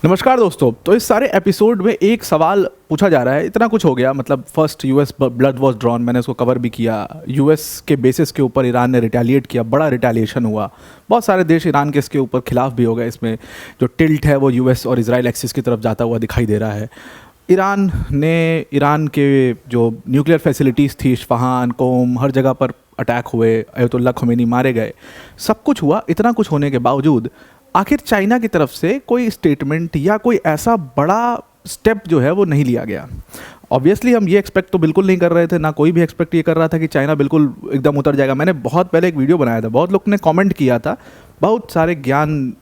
नमस्कार दोस्तों। तो इस सारे एपिसोड में एक सवाल पूछा जा रहा है। इतना कुछ हो गया, मतलब first US blood was drawn, मैंने उसको कवर भी किया। यूएस के बेसिस के ऊपर ईरान ने रिटेलिएट किया, बड़ा रिटेलिएशन हुआ। बहुत सारे देश ईरान के इसके ऊपर खिलाफ भी हो गए। इसमें जो टिल्ट है वो यूएस और इजराइल एक्सिस की तरफ जाता हुआ दिखाई दे रहा है। ईरान के जो न्यूक्लियर फैसिलिटीज़ थी, इस्फहान, कोम, हर जगह पर अटैक हुए, अयतुल्ला खमीनी मारे गए, सब कुछ हुआ। इतना कुछ होने के बावजूद आखिर चाइना की तरफ से कोई स्टेटमेंट या कोई ऐसा बड़ा स्टेप जो है वो नहीं लिया गया। ऑब्वियसली हम ये एक्सपेक्ट तो बिल्कुल नहीं कर रहे थे, ना कोई भी एक्सपेक्ट ये कर रहा था कि चाइना बिल्कुल एकदम उतर जाएगा। मैंने बहुत पहले एक वीडियो बनाया था, बहुत लोग ने कमेंट किया था, बहुत सारे ज्ञान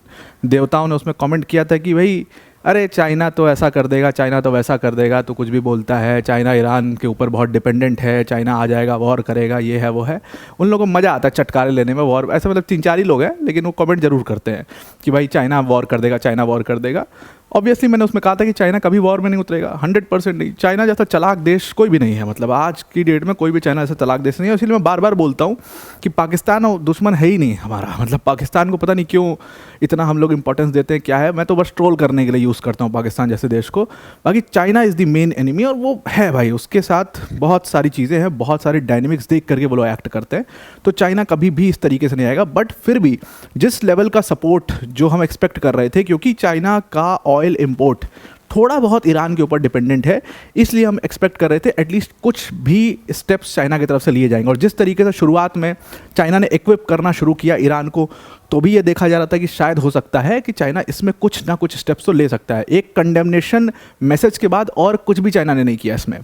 देवताओं ने उसमें कमेंट किया था कि भाई अरे चाइना तो ऐसा कर देगा, चाइना तो वैसा कर देगा, तो कुछ भी बोलता है, चाइना ईरान के ऊपर बहुत डिपेंडेंट है, चाइना आ जाएगा, वॉर करेगा, ये है वो है। उन लोगों को मज़ा आता है चटकारे लेने में। वॉर ऐसे मतलब 3-4 ही लोग हैं, लेकिन वो कमेंट जरूर करते हैं कि भाई चाइना वॉर कर देगा, चाइना वॉर कर देगा। ऑब्वियसली मैंने उसमें कहा था कि चाइना कभी वॉर में नहीं उतरेगा, 100% नहीं। चाइना जैसा चालाक देश कोई भी नहीं है, मतलब आज की डेट में कोई भी चाइना जैसा चालाक देश नहीं है। इसलिए मैं बार बार बोलता हूँ कि पाकिस्तान और दुश्मन है ही नहीं हमारा। मतलब पाकिस्तान को पता नहीं क्यों इतना हम लोग इंपॉर्टेंस देते हैं, क्या है। मैं तो बस ट्रोल करने के लिए यूज़ करता हूँ पाकिस्तान जैसे देश को। बाकी China is the main enemy, और वो है भाई, उसके साथ बहुत सारी चीज़ें हैं, बहुत सारी डायनेमिक्स देख करके वो लोग एक्ट करते हैं। तो चाइना कभी भी इस तरीके से नहीं आएगा। बट फिर भी जिस लेवल का सपोर्ट जो हम एक्सपेक्ट कर रहे थे, क्योंकि चाइना का ऑयल इम्पोर्ट थोड़ा बहुत ईरान के ऊपर डिपेंडेंट है, इसलिए हम एक्सपेक्ट कर रहे थे एटलीस्ट कुछ भी स्टेप्स चाइना की तरफ से लिए जाएंगे। और जिस तरीके से शुरुआत में चाइना ने इक्विप करना शुरू किया ईरान को, तो भी ये देखा जा रहा था कि शायद हो सकता है कि चाइना इसमें कुछ ना कुछ स्टेप्स तो ले सकता है। एक कंडेमनेशन मैसेज के बाद और कुछ भी चाइना ने नहीं किया इसमें,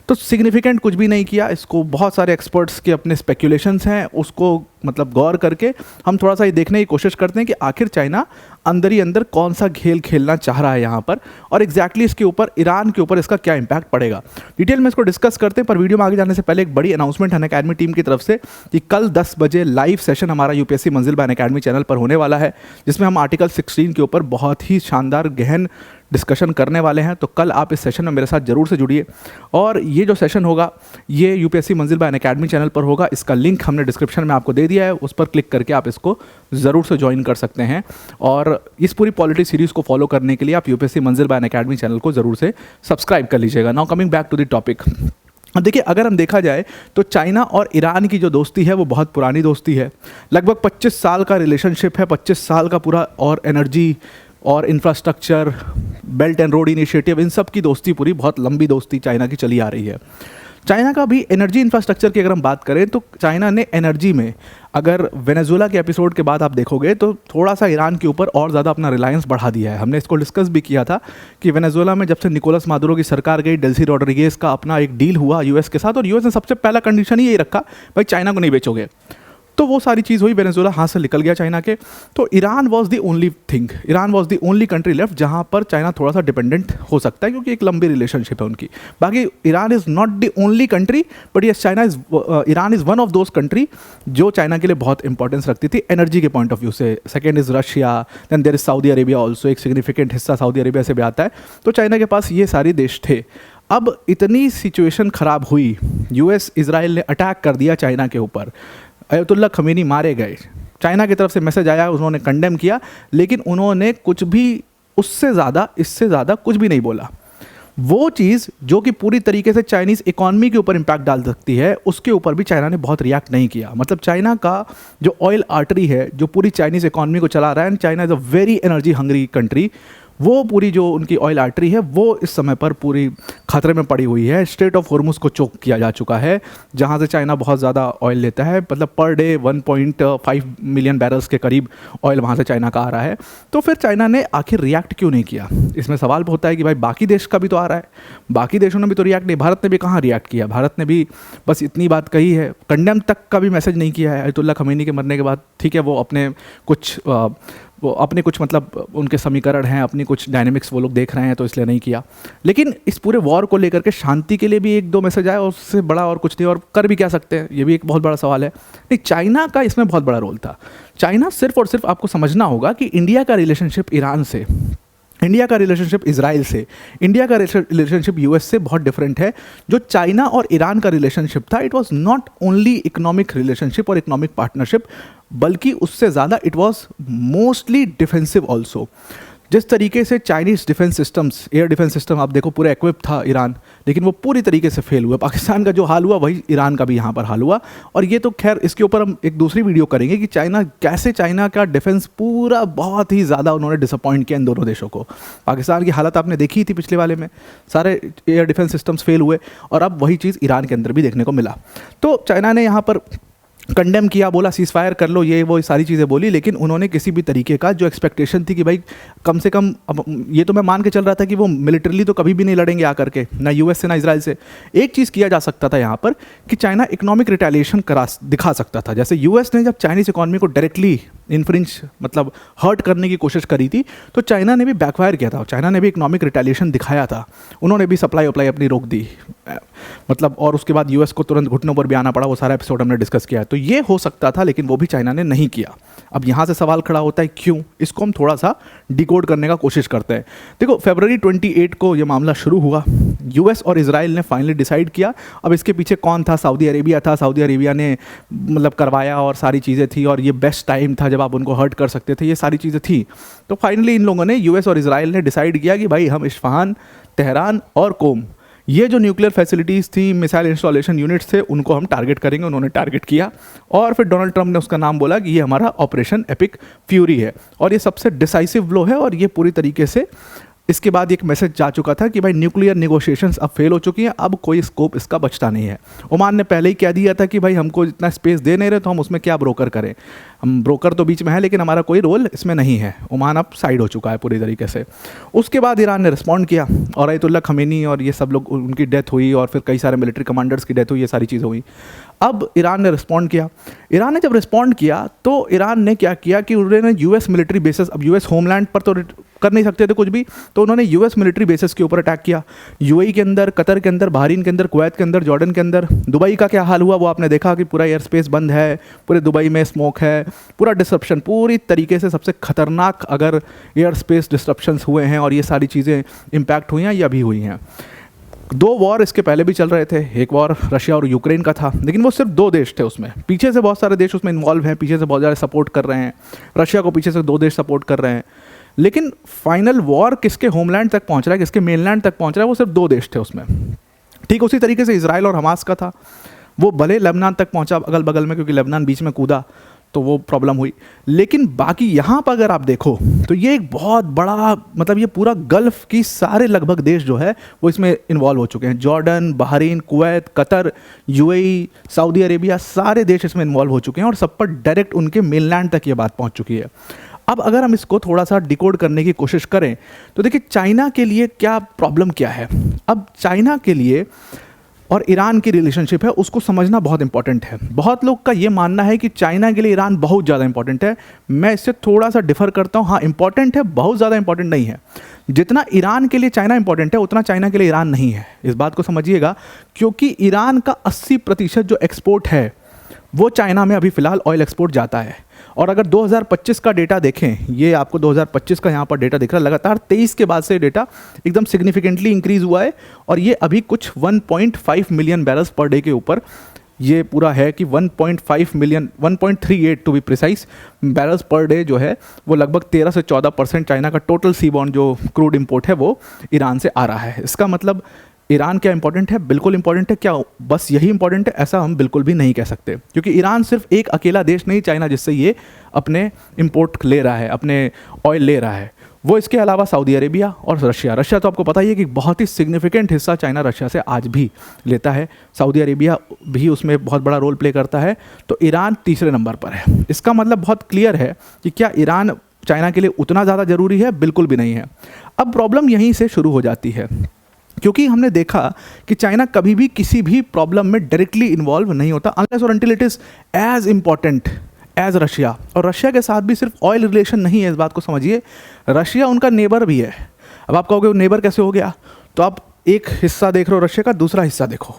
तो सिग्निफिकेंट कुछ भी नहीं किया। इसको बहुत सारे एक्सपर्ट्स के अपने स्पेक्यूलेशंस हैं, उसको मतलब गौर करके हम थोड़ा सा ये देखने की कोशिश करते हैं कि आखिर चाइना अंदर ही अंदर कौन सा खेल खेलना चाह रहा है यहाँ पर, और एग्जैक्टली इसके ऊपर ईरान के ऊपर इसका क्या इंपैक्ट पड़ेगा। डिटेल में इसको डिस्कस करते हैं। पर वीडियो में आगे जाने से पहले एक बड़ी अनाउंसमेंट है अनअकैडमी टीम की तरफ से कि कल 10 बजे लाइव सेशन हमारा यूपीएससी मंजिल बाय अनअकैडमी चैनल पर होने वाला है, जिसमें हम आर्टिकल 16 के ऊपर बहुत ही शानदार गहन डिस्कशन करने वाले हैं। तो कल आप इस सेशन में मेरे साथ जरूर से जुड़िए। और ये जो सेशन होगा ये यूपीएससी मंजिल बाय अनअकैडमी चैनल पर होगा। इसका लिंक हमने डिस्क्रिप्शन में आपको दे दिया है, उस पर क्लिक करके आप इसको ज़रूर से ज्वाइन कर सकते हैं। और इस पूरी पॉलिटी सीरीज़ को फॉलो करने के लिए आप यूपीएससी मंजिल बाय अनअकैडमी चैनल को ज़रूर से सब्सक्राइब कर लीजिएगा। Now coming back to the topic. देखिए, अगर हम देखा जाए तो चाइना और ईरान की जो दोस्ती है वो बहुत पुरानी दोस्ती है। लगभग 25 साल का रिलेशनशिप है, 25 साल का पूरा। और एनर्जी और infrastructure, Belt and Road Initiative, इन सब की दोस्ती, पूरी बहुत लंबी दोस्ती चाइना की चली आ रही है। चाइना का भी एनर्जी इंफ्रास्ट्रक्चर की अगर हम बात करें तो चाइना ने एनर्जी में, अगर वेनेजुएला के एपिसोड के बाद आप देखोगे तो थोड़ा सा ईरान के ऊपर और ज़्यादा अपना रिलायंस बढ़ा दिया है। हमने इसको डिस्कस भी किया था कि वेनेजुएला में जब से निकोलस मादुरो की सरकार गई, डेल्सी रॉड्रिगेज का अपना एक डील हुआ यूएस के साथ, और यूएस ने सबसे पहला कंडीशन ही यही रखा, भाई चाइना को नहीं बेचोगे। तो वो सारी चीज़ हुई, वेनेजुएला हाथ से निकल गया चाइना के। तो Iran was the only thing, Iran was the only country left जहाँ पर चाइना थोड़ा सा डिपेंडेंट हो सकता है, क्योंकि एक लंबी रिलेशनशिप है उनकी। बाकी Iran is not the only country, but yes China is Iran is one of those country जो चाइना के लिए बहुत इंपॉर्टेंस रखती थी एनर्जी के पॉइंट ऑफ व्यू से। Second is Russia, then there is Saudi Arabia also, एक significant हिस्सा सऊदी अरेबिया से भी आता है। तो चाइना के पास ये सारे देश थे। अब इतनी सिचुएशन ख़राब हुई, यूएस इजराइल ने अटैक कर दिया चाइना के ऊपर, अयतुल्ला खमीनी मारे गए, चाइना की तरफ से मैसेज आया, उन्होंने कंडेम किया, लेकिन उन्होंने कुछ भी उससे ज़्यादा, इससे ज़्यादा कुछ भी नहीं बोला। वो चीज़ जो कि पूरी तरीके से चाइनीज़ इकॉनमी के ऊपर इम्पैक्ट डाल सकती है, उसके ऊपर भी चाइना ने बहुत रिएक्ट नहीं किया। मतलब चाइना का जो ऑयल आर्टरी है जो पूरी चाइनीज़ इकॉनमी को चला रहा है, and China is a very energy hungry country, वो पूरी जो उनकी ऑयल आर्टरी है वो इस समय पर पूरी खतरे में पड़ी हुई है। स्ट्रेट ऑफ हॉर्मुज़ को चोक किया जा चुका है, जहाँ से चाइना बहुत ज़्यादा ऑयल लेता है। मतलब पर डे 1.5 मिलियन बैरल्स के करीब ऑयल वहाँ से चाइना का आ रहा है। तो फिर चाइना ने आखिर रिएक्ट क्यों नहीं किया? इसमें सवाल होता है कि भाई बाकी देश का भी तो आ रहा है, बाकी देशों ने भी तो रिएक्ट नहीं, भारत ने भी कहाँ रिएक्ट किया? भारत ने भी बस इतनी बात कही है, कंडेम तक का भी मैसेज नहीं किया है अयतुल्ला खमीनी के मरने के बाद। ठीक है, वो अपने कुछ मतलब उनके समीकरण हैं, अपनी कुछ डायनेमिक्स वो लोग देख रहे हैं, तो इसलिए नहीं किया। लेकिन इस पूरे वॉर को लेकर के शांति के लिए भी 1-2 मैसेज आया, उससे बड़ा और कुछ नहीं। और कर भी क्या सकते हैं, ये भी एक बहुत बड़ा सवाल है। नहीं, चाइना का इसमें बहुत बड़ा रोल था। चाइना सिर्फ और सिर्फ, आपको समझना होगा कि इंडिया का रिलेशनशिप ईरान से, इंडिया का रिलेशनशिप इजराइल से, इंडिया का रिलेशनशिप यूएस से बहुत डिफरेंट है। जो चाइना और ईरान का रिलेशनशिप था, it was not only economic relationship और इकोनॉमिक पार्टनरशिप, बल्कि उससे ज़्यादा it was mostly defensive also. जिस तरीके से Chinese defence systems, air defence system आप देखो पूरा इक्विप था ईरान, लेकिन वो पूरी तरीके से फेल हुआ। पाकिस्तान का जो हाल हुआ वही ईरान का भी यहाँ पर हाल हुआ। और ये तो खैर इसके ऊपर हम एक दूसरी वीडियो करेंगे कि चाइना का डिफेंस पूरा बहुत ही ज़्यादा उन्होंने डिसअपॉइंट किया इन दोनों देशों को। पाकिस्तान की हालत आपने देखी थी पिछले वाले में, सारे एयर डिफेंस सिस्टम्स फेल हुए, और अब वही चीज़ ईरान के अंदर भी देखने को मिला। तो चाइना ने यहाँ पर कंडेम किया, बोला सीज फायर कर लो, ये वो सारी चीज़ें बोली, लेकिन उन्होंने किसी भी तरीके का जो एक्सपेक्टेशन थी कि भाई कम से कम, अब ये तो मैं मान के चल रहा था कि वो मिलिटरीली तो कभी भी नहीं लड़ेंगे आकर के, ना यूएस से ना इजराइल से। एक चीज़ किया जा सकता था यहाँ पर कि चाइना इकोनॉमिक रिटेलिएशन दिखा सकता था। जैसे यूएस ने जब चाइनीज़ इकॉनमी को डायरेक्टली इन्फ्रिंज मतलब हर्ट करने की कोशिश करी थी, तो चाइना ने भी बैकफायर किया था। चाइना ने भी इकोनॉमिक रिटेलिएशन दिखाया था, उन्होंने भी सप्लाई वप्लाई अपनी रोक दी मतलब, और उसके बाद यूएस को तुरंत घुटनों पर भी आना पड़ा। वो सारा एपिसोड हमने डिस्कस किया है। तो ये हो सकता था, लेकिन वो भी चाइना ने नहीं किया। अब यहाँ से सवाल खड़ा होता है क्यों, इसको हम थोड़ा सा डिकोड करने का कोशिश करते हैं। देखो, फरवरी 28 को ये मामला शुरू हुआ, यूएस और इजराइल ने फाइनली डिसाइड किया। अब इसके पीछे कौन था? सऊदी अरेबिया था। सऊदी अरेबिया ने मतलब करवाया और सारी चीज़ें थी, और ये बेस्ट टाइम था जब आप उनको हर्ट कर सकते थे, ये सारी चीज़ें थी। तो फाइनली इन लोगों ने, यूएस और इजराइल ने डिसाइड किया कि भाई हम इस्फहान, तेहरान और कोम, ये जो न्यूक्लियर फैसिलिटीज़ थी, मिसाइल इंस्टॉलेशन यूनिट्स थे, उनको हम टारगेट करेंगे। उन्होंने टारगेट किया, और फिर डोनाल्ड ट्रंप ने उसका नाम बोला कि ये हमारा ऑपरेशन एपिक फ्यूरी है, और ये सबसे डिसाइसिव ब्लो है। और ये पूरी तरीके से इसके बाद एक मैसेज जा चुका था कि भाई न्यूक्लियर निगोशिएशंस अब फेल हो चुकी हैं, अब कोई स्कोप इसका बचता नहीं है। ओमान ने पहले ही कह दिया था कि भाई हमको इतना स्पेस दे नहीं रहे, तो हम उसमें क्या ब्रोकर करें। हम ब्रोकर तो बीच में है, लेकिन हमारा कोई रोल इसमें नहीं है। ओमान अब साइड हो चुका है पूरी तरीके से। उसके बाद ईरान ने रिस्पॉन्ड किया, और आयतुल्लाह खमीनी और ये सब लोग, उनकी डेथ हुई, और फिर कई सारे मिलिट्री कमांडर्स की डेथ हुई, ये सारी चीज़ें हुई। अब ईरान ने रिस्पॉन्ड किया। ईरान ने जब रिस्पॉन्ड किया, तो ईरान ने क्या किया कि उन्होंने यूएस मिलिट्री बेसिस, अब यूएस होमलैंड पर तो कर नहीं सकते थे कुछ भी, तो उन्होंने यूएस मिलिट्री बेसिस के ऊपर अटैक किया। यूएई के अंदर, कतर के अंदर, बहरीन के अंदर, कुवैत के अंदर, जॉर्डन के अंदर। दुबई का क्या हाल हुआ वो आपने देखा कि पूरा एयर स्पेस बंद है, पूरे दुबई में स्मोक है, पूरा डिसरप्शन, पूरी तरीके से सबसे खतरनाक अगर एयर स्पेस डिसरप्शंस हुए हैं, और ये सारी चीज़ें इम्पैक्ट हुई हैं या भी हुई हैं। 2 वॉर इसके पहले भी चल रहे थे, एक वॉर रशिया और यूक्रेन का था, लेकिन वो सिर्फ 2 देश थे उसमें। पीछे से बहुत सारे देश उसमें इन्वॉल्व हैं, पीछे से बहुत ज़्यादा सपोर्ट कर रहे हैं। रशिया को पीछे से 2 देश सपोर्ट कर रहे हैं, लेकिन फाइनल वॉर किसके होमलैंड तक पहुंच रहा है, किसके मेनलैंड तक पहुंच रहा है, वो सिर्फ 2 देश थे उसमें। ठीक उसी तरीके से इजराइल और हमास का था, वो भले लेबनान तक पहुंचा अगल बगल में, क्योंकि लेबनान बीच में कूदा तो वो प्रॉब्लम हुई। लेकिन बाकी यहाँ पर अगर आप देखो तो ये एक बहुत बड़ा, मतलब ये पूरा गल्फ़ की सारे लगभग देश जो है वो इसमें इन्वॉल्व हो चुके हैं। Jordan, Bahrain, Kuwait, Qatar, UAE, Saudi Arabia, सारे देश इसमें इन्वॉल्व हो चुके हैं, और सब पर डायरेक्ट उनके मेनलैंड तक ये बात पहुँच चुकी है। अब अगर हम इसको थोड़ा सा डिकोड करने की कोशिश करें तो देखिए चाइना के लिए क्या प्रॉब्लम क्या है। अब चाइना के लिए और ईरान की रिलेशनशिप है, उसको समझना बहुत इंपॉर्टेंट है। बहुत लोग का ये मानना है कि चाइना के लिए ईरान बहुत ज़्यादा इंपॉर्टेंट है। मैं इससे थोड़ा सा डिफर करता हूँ। हाँ, इंपॉर्टेंट है, बहुत ज़्यादा इंपॉर्टेंट नहीं है। जितना ईरान के लिए चाइना इंपॉर्टेंट है, उतना चाइना के लिए ईरान नहीं है। इस बात को समझिएगा, क्योंकि ईरान का 80% जो एक्सपोर्ट है वो चाइना में अभी फ़िलहाल ऑयल एक्सपोर्ट जाता है। और अगर 2025 का डेटा देखें, ये आपको 2025 का यहाँ पर डेटा दिख रहा है, लगातार 23 के बाद से डेटा एकदम सिग्निफिकेंटली इंक्रीज़ हुआ है, और ये अभी कुछ 1.5 मिलियन बैरल्स पर डे के ऊपर ये पूरा है कि 1.5 million, 1.38 to be precise barrels per day जो है वो लगभग 13 से 14% चाइना का टोटल सीबॉर्न जो क्रूड इंपोर्ट है वो ईरान से आ रहा है। इसका मतलब ईरान क्या इंपॉर्टेंट है? बिल्कुल इंपॉर्टेंट है। क्या बस यही इंपॉर्टेंट है? ऐसा हम बिल्कुल भी नहीं कह सकते, क्योंकि ईरान सिर्फ एक अकेला देश नहीं चाइना जिससे ये अपने इंपोर्ट ले रहा है, अपने ऑयल ले रहा है। वो इसके अलावा सऊदी अरेबिया और रशिया। रशिया तो आपको पता ही है कि बहुत ही सिग्निफिकेंट हिस्सा चाइना रशिया से आज भी लेता है। सऊदी अरेबिया भी उसमें बहुत बड़ा रोल प्ले करता है। तो ईरान तीसरे नंबर पर है। इसका मतलब बहुत क्लियर है कि क्या ईरान चाइना के लिए उतना ज़्यादा ज़रूरी है? बिल्कुल भी नहीं है। अब प्रॉब्लम यहीं से शुरू हो जाती है, क्योंकि हमने देखा कि चाइना कभी भी किसी भी प्रॉब्लम में डायरेक्टली इन्वॉल्व नहीं होता अनलेस और until it is as important as Russia. और रशिया के साथ भी सिर्फ ऑयल रिलेशन नहीं है, इस बात को समझिए। रशिया उनका नेबर भी है। अब आप कहोगे नेबर कैसे हो गया? तो आप एक हिस्सा देख रहे हो रशिया का, दूसरा हिस्सा देखो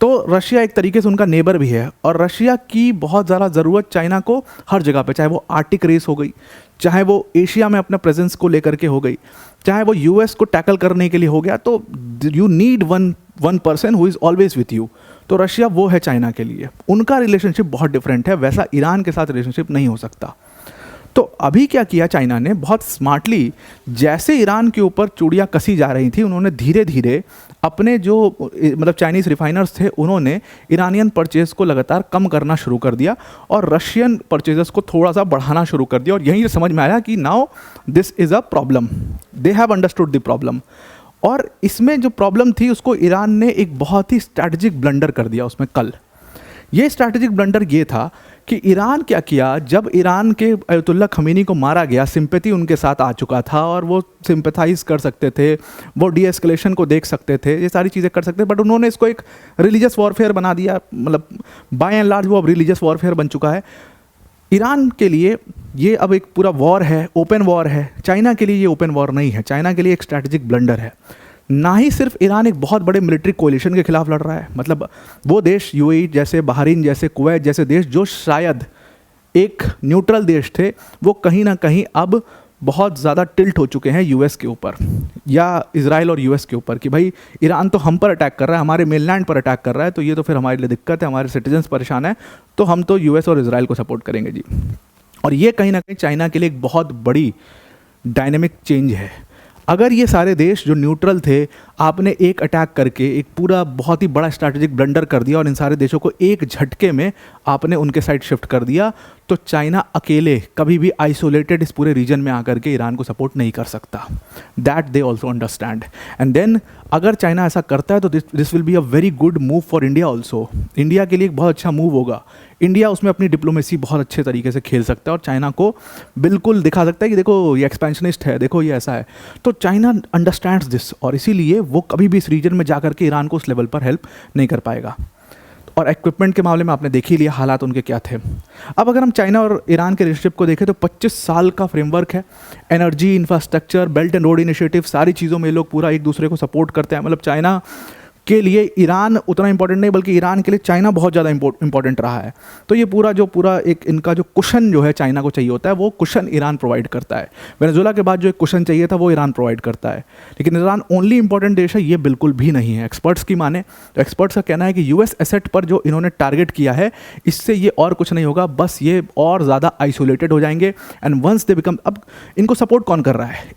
तो रशिया एक तरीके से उनका नेबर भी है। और रशिया की बहुत ज़्यादा ज़रूरत चाइना को हर जगह पे, चाहे वो आर्टिक रेस हो गई, चाहे वो एशिया में अपने प्रेजेंस को लेकर के हो गई, चाहे वो यूएस को टैकल करने के लिए हो गया। तो you need one person who is always with you. तो रशिया वो है चाइना के लिए। उनका रिलेशनशिप बहुत डिफरेंट है, वैसा ईरान के साथ रिलेशनशिप नहीं हो सकता। तो अभी क्या किया चाइना ने बहुत स्मार्टली, जैसे ईरान के ऊपर चूड़ियाँ कसी जा रही थी, उन्होंने धीरे धीरे अपने जो मतलब चाइनीज़ रिफाइनर्स थे उन्होंने ईरानियन परचेज़ को लगातार कम करना शुरू कर दिया और रशियन परचेज़र्स को थोड़ा सा बढ़ाना शुरू कर दिया। और यहीं से समझ में आया कि now this is a problem, they have understood the problem. और इसमें जो प्रॉब्लम थी उसको ईरान ने एक बहुत ही स्ट्रैटेजिक ब्लंडर कर दिया उसमें कल। ये स्ट्रैटेजिक ब्लंडर ये था कि ईरान क्या किया, जब ईरान के अयतुल्ला खमीनी को मारा गया, सिंपैथी उनके साथ आ चुका था और वो सिंपैथाइज कर सकते थे, वो डी एस्केलेशन को देख सकते थे, ये सारी चीज़ें कर सकते थे, बट उन्होंने इसको एक रिलीजियस वॉरफेयर बना दिया। मतलब बाय एंड लार्ज वो अब रिलीजियस वॉरफेयर बन चुका है। ईरान के लिए ये अब एक पूरा वॉर है, ओपन वॉर है। चाइना के लिए ये ओपन वॉर नहीं है, चाइना के लिए एक स्ट्रैटेजिक ब्लंडर है। ना ही सिर्फ ईरान एक बहुत बड़े मिलिट्री कोलिशन के खिलाफ लड़ रहा है, मतलब वो देश यूएई जैसे, बहरीन जैसे, कुवैत जैसे देश जो शायद एक न्यूट्रल देश थे, वो कहीं ना कहीं अब बहुत ज़्यादा टिल्ट हो चुके हैं यूएस के ऊपर या इजराइल और यूएस के ऊपर कि भाई ईरान तो हम पर अटैक कर रहा है, हमारे मेनलैंड पर अटैक कर रहा है, तो ये तो फिर हमारे लिए दिक्कत है, हमारे सिटीजन्स परेशान है, तो हम तो यूएस और इजराइल को सपोर्ट करेंगे जी। और ये कहीं ना कहीं चाइना के लिए एक बहुत बड़ी डायनेमिक चेंज है। अगर ये सारे देश जो न्यूट्रल थे, आपने एक अटैक करके एक पूरा बहुत ही बड़ा स्ट्रैटेजिक ब्लंडर कर दिया और इन सारे देशों को एक झटके में आपने उनके साइड शिफ्ट कर दिया, तो चाइना अकेले कभी भी आइसोलेटेड इस पूरे रीजन में आकर के ईरान को सपोर्ट नहीं कर सकता। That they also understand. And then अगर चाइना ऐसा करता है तो this will be a very good move for India also. India के लिए एक बहुत अच्छा मूव होगा। इंडिया उसमें अपनी डिप्लोमेसी बहुत अच्छे तरीके से खेल सकता है और चाइना को बिल्कुल दिखा सकता है कि देखो ये एक्सपेंशनिस्ट है, देखो ये ऐसा है। तो चाइना अंडरस्टैंड्स दिस और इसीलिए वो कभी भी इस रीजन में जाकर के ईरान को उस लेवल पर हेल्प नहीं कर पाएगा। और इक्विपमेंट के मामले में आपने देख ही लिया हालात उनके क्या थे। अब अगर हम चाइना और ईरान के रिलेशनशिप को देखें तो 25 साल का फ्रेमवर्क है। Energy, infrastructure, Belt and Road initiative, सारी चीज़ों में लोग पूरा एक दूसरे को सपोर्ट करते हैं। मतलब चाइना के लिए ईरान उतना इंपॉर्टेंट नहीं, बल्कि ईरान के लिए चाइना बहुत ज़्यादा इंपॉर्टेंट रहा है। तो ये पूरा एक इनका जो कुशन जो है चाइना को चाहिए होता है, वो कुशन ईरान प्रोवाइड करता है। वेनेजुएला के बाद जो एक कुशन चाहिए था वो ईरान प्रोवाइड करता है। लेकिन ईरान ओनली इंपॉर्टेंट देश है, ये बिल्कुल भी नहीं है। एक्सपर्ट्स की माने तो एक्सपर्ट्स का कहना है कि यूएस एसेट पर जो इन्होंने टारगेट किया है, इससे ये और कुछ नहीं होगा, बस ये और ज़्यादा आइसोलेटेड हो जाएंगे। एंड वंस दे बिकम, अब इनको सपोर्ट कौन कर रहा है?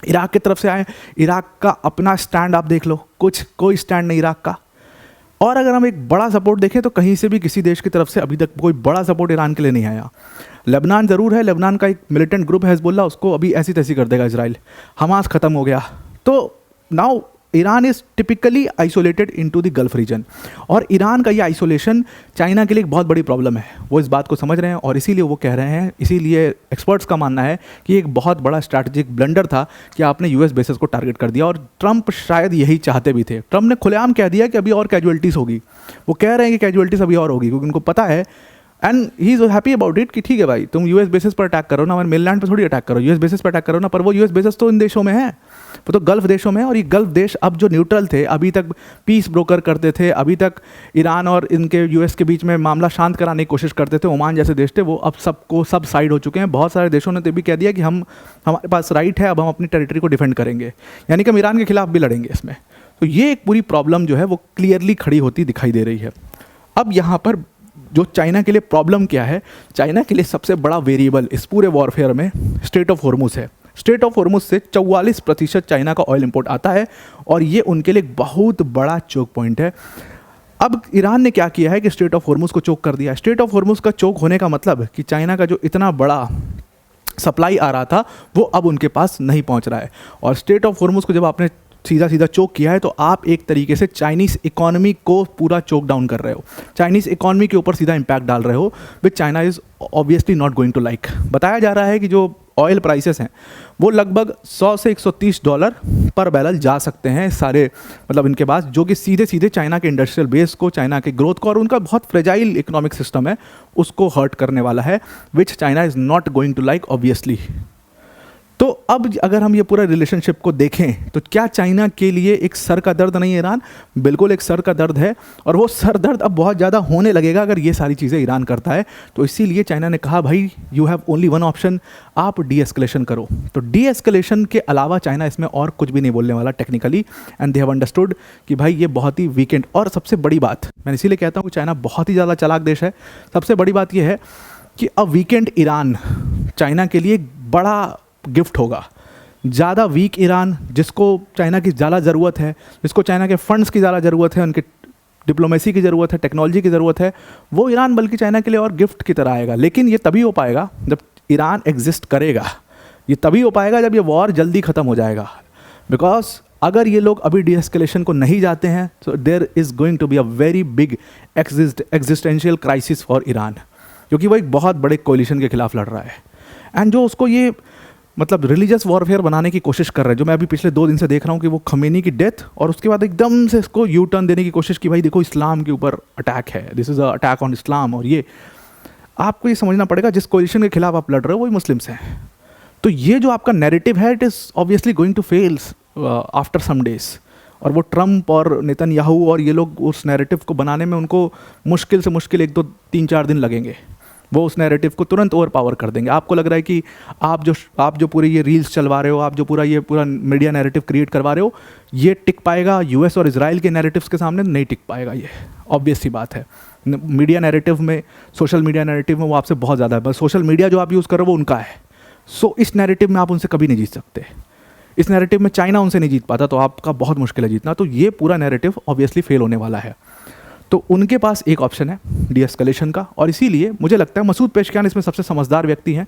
इराक की तरफ से आए। इराक का अपना स्टैंड आप देख लो, कोई स्टैंड नहीं इराक का। और अगर हम एक बड़ा सपोर्ट देखें तो कहीं से भी किसी देश की तरफ से अभी तक कोई बड़ा सपोर्ट ईरान के लिए नहीं आया। लेबनान ज़रूर है, लेबनान का एक मिलिटेंट ग्रुप है हिजबुल्लाह, उसको अभी ऐसी तैसी कर देगा इजराइल। हमास ख़त्म हो गया। तो now Iran is typically isolated into the gulf region. और ईरान का ये आइसोलेशन चाइना के लिए एक बहुत बड़ी प्रॉब्लम है। वो इस बात को समझ रहे हैं और इसीलिए वो कह रहे हैं, इसीलिए एक्सपर्ट्स का मानना है कि एक बहुत बड़ा स्ट्रैटेजिक ब्लंडर था कि आपने यूएस बेसेस को टारगेट कर दिया। और ट्रंप शायद यही चाहते भी थे। ट्रंप ने खुलेआम कह दिया कि अभी और कैजुअलिटीज़ होगी। वो कह रहे हैं कि कैजुअलिटीज़ अभी और होगी, क्योंकि उनको पता है and he is happy about it कि ठीक है भाई, तुम यूएस बेसिस पर अटैक करो ना, हमारे मेनलैंड पर थोड़ी अटैक करो, यूएस बेसिस पर अटैक करो ना। पर वो यूएस बेसिस तो इन देशों में है, वो तो गल्फ देशों में है। और ये गल्फ देश अब जो न्यूट्रल थे, अभी तक पीस ब्रोकर करते थे, अभी तक ईरान और इनके यूएस के बीच में मामला शांत कराने की कोशिश करते थे, ओमान जैसे देश थे, वो अब सब साइड हो चुके हैं। बहुत सारे देशों ने तो भी कह दिया कि हमारे पास राइट है, अब हम अपनी टेरिटरी को डिफेंड करेंगे, यानी कि हम ईरान के खिलाफ भी लड़ेंगे इसमें। तो ये एक पूरी प्रॉब्लम जो है वो क्लियरली खड़ी होती दिखाई दे रही है। अब यहाँ पर जो चाइना के लिए प्रॉब्लम क्या है, चाइना के लिए सबसे बड़ा वेरिएबल इस पूरे वॉरफेयर में स्ट्रेट ऑफ हॉर्मुज है। स्ट्रेट ऑफ हॉर्मुज से 44% चाइना का ऑयल इंपोर्ट आता है और ये उनके लिए एक बहुत बड़ा चोक पॉइंट है। अब ईरान ने क्या किया है कि स्ट्रेट ऑफ हॉर्मुज को चोक कर दिया। स्ट्रेट ऑफ हॉर्मुज का चोक होने का मतलब कि चाइना का जो इतना बड़ा सप्लाई आ रहा था वो अब उनके पास नहीं पहुंच रहा है। और स्ट्रेट ऑफ हॉर्मुज को जब आपने सीधा चोक किया है तो आप एक तरीके से चाइनीज़ इकोनॉमी को पूरा चोक डाउन कर रहे हो, चाइनीज़ इकोनॉमी के ऊपर सीधा इम्पैक्ट डाल रहे हो, which China is obviously not going to like. बताया जा रहा है कि जो ऑयल प्राइसेस हैं वो लगभग $100 से $130 पर बैरल जा सकते हैं सारे, मतलब इनके पास, जो कि सीधे चाइना के इंडस्ट्रियल बेस को, चाइना के ग्रोथ को और उनका बहुत फ्रेजाइल इकोनॉमिक सिस्टम है उसको हर्ट करने वाला है, which China is not going to like obviously. तो अब अगर हम ये पूरा रिलेशनशिप को देखें तो क्या चाइना के लिए एक सर का दर्द नहीं है ईरान? बिल्कुल एक सर का दर्द है, और वो सर दर्द अब बहुत ज़्यादा होने लगेगा अगर ये सारी चीज़ें ईरान करता है। तो इसीलिए चाइना ने कहा भाई you have only one option, आप डी एस्केलेशन करो। तो डी एस्केलेशन के अलावा चाइना इसमें और कुछ भी नहीं बोलने वाला technically, and they have understood कि भाई ये बहुत ही वीकेंड। और सबसे बड़ी बात, मैं इसीलिए कहता हूँ कि चाइना बहुत ही ज़्यादा चालाक देश है। सबसे बड़ी बात ये है कि अ वीकेंड ईरान चाइना के लिए एक बड़ा गिफ्ट होगा। ज़्यादा वीक ईरान, जिसको चाइना की ज़्यादा ज़रूरत है, जिसको चाइना के फंड्स की ज़्यादा ज़रूरत है, उनके डिप्लोमेसी की ज़रूरत है, टेक्नोलॉजी की ज़रूरत है, वो ईरान बल्कि चाइना के लिए और गिफ्ट की तरह आएगा। लेकिन ये तभी हो पाएगा जब ईरान एग्जिस्ट करेगा, ये तभी हो पाएगा जब ये वॉर जल्दी ख़त्म हो जाएगा। बिकॉज अगर ये लोग अभी डीएस्केलेशन को नहीं जाते हैं तो there is going to be a very big existential crisis for Iran, क्योंकि वो एक बहुत बड़े कोलिशन के खिलाफ लड़ रहा है। एंड जो उसको ये मतलब रिलीजियस वॉरफेयर बनाने की कोशिश कर रहे हैं, जो मैं अभी पिछले 2 दिन से देख रहा हूँ कि वो खमेनी की डेथ और उसके बाद एकदम से इसको यू टर्न देने की कोशिश की, भाई देखो इस्लाम के ऊपर अटैक है, this is a attack on Islam. और ये आपको ये समझना पड़ेगा, जिस कोलिशन के खिलाफ आप लड़ रहे हो वही मुस्लिम्स हैं। तो ये जो आपका नैरेटिव है, it is obviously going to fails after some days. और वो ट्रम्प और नेतन्याहू और ये लोग उस नैरेटिव को बनाने में उनको मुश्किल से मुश्किल 1, 2, 3, 4 दिन लगेंगे। वो उस नैरेटिव को तुरंत ओवर पावर कर देंगे। आपको लग रहा है कि आप जो पूरे ये रील्स चलवा रहे हो, आप जो पूरा मीडिया नैरेटिव क्रिएट करवा रहे हो, ये टिक पाएगा यूएस और इजराइल के नैरेटिव्स के सामने? नहीं टिक पाएगा। ये ऑब्वियस सी बात है। मीडिया नैरेटिव में, सोशल मीडिया नैरेटिव में वो आपसे बहुत ज़्यादा है। बस सोशल मीडिया जो आप यूज़ कर रहे हो वो उनका है। सो इस नैरेटिव में आप उनसे कभी नहीं जीत सकते। इस नैरेटिव में चाइना उनसे नहीं जीत पाता, तो आपका बहुत मुश्किल है जीतना। तो ये पूरा नैरेटिव ऑब्वियसली फेल होने वाला है। तो उनके पास एक ऑप्शन है डीएस्केलेशन का, और इसीलिए मुझे लगता है मसूद पेशकियान इसमें सबसे समझदार व्यक्ति हैं।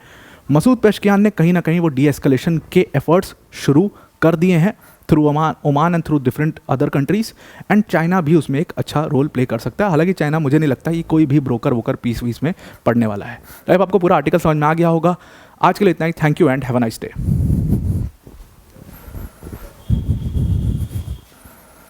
मसूद पेशकियान ने कहीं ना कहीं वो डीएस्केलेशन के एफर्ट्स शुरू कर दिए हैं through Oman and through different other countries, and China भी उसमें एक अच्छा रोल प्ले कर सकता है। हालांकि चाइना, मुझे नहीं लगता ये कोई भी ब्रोकर पीस वीस में पड़ने वाला है। अब आपको पूरा आर्टिकल समझ में आ गया होगा। आज के लिए इतना ही। Thank you and have a nice day.